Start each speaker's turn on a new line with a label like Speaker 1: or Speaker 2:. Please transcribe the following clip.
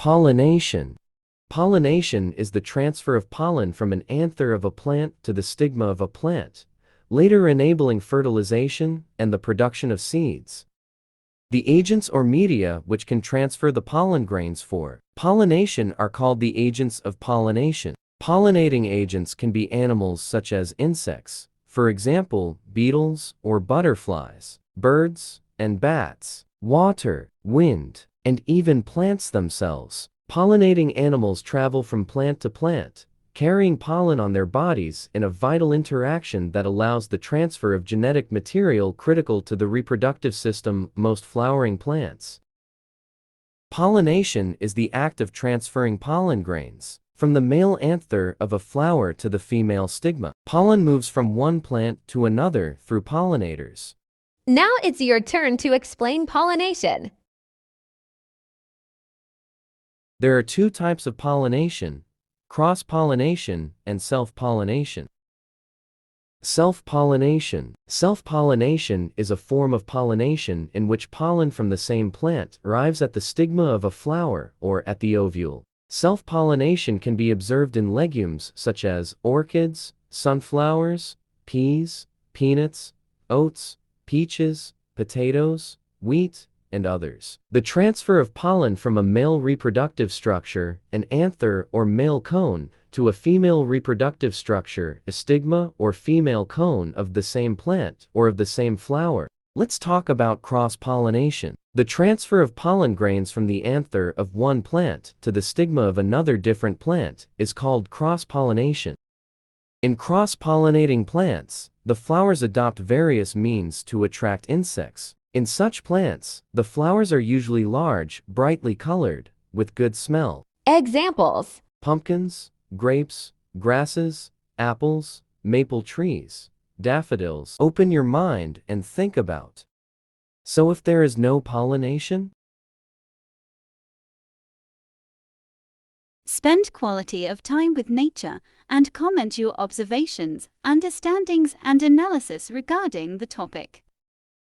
Speaker 1: Pollination. Pollination is the transfer of pollen from an anther of a plant to the stigma of a plant, later enabling fertilization and the production of seeds. The agents or media which can transfer the pollen grains for pollination are called the agents of pollination. Pollinating agents can be animals such as insects, for example, beetles or butterflies, birds and bats, water, wind, and even plants themselves. Pollinating animals travel from plant to plant, carrying pollen on their bodies in a vital interaction that allows the transfer of genetic material critical to the reproductive system of most flowering plants. Pollination is the act of transferring pollen grains from the male anther of a flower to the female stigma. Pollen moves from one plant to another through pollinators.
Speaker 2: Now it's your turn to explain pollination.
Speaker 1: There are two types of pollination: cross-pollination and self-pollination. Self-pollination. Self-pollination is a form of pollination in which pollen from the same plant arrives at the stigma of a flower or at the ovule. Self-pollination can be observed in legumes such as orchids, sunflowers, peas, peanuts, oats, peaches, potatoes, wheat, and others. The transfer of pollen from a male reproductive structure, an anther or male cone, to a female reproductive structure, a stigma or female cone of the same plant or of the same flower. Let's talk about cross-pollination. The transfer of pollen grains from the anther of one plant to the stigma of another different plant is called cross-pollination. In cross-pollinating plants, the flowers adopt various means to attract insects. In such plants, the flowers are usually large, brightly colored, with good smell.
Speaker 2: Examples:
Speaker 1: Pumpkins, grapes, grasses, apples, maple trees, daffodils. Open your mind and think about. So if there is no pollination?
Speaker 3: Spend quality of time with nature and comment your observations, understandings, and analysis regarding the topic.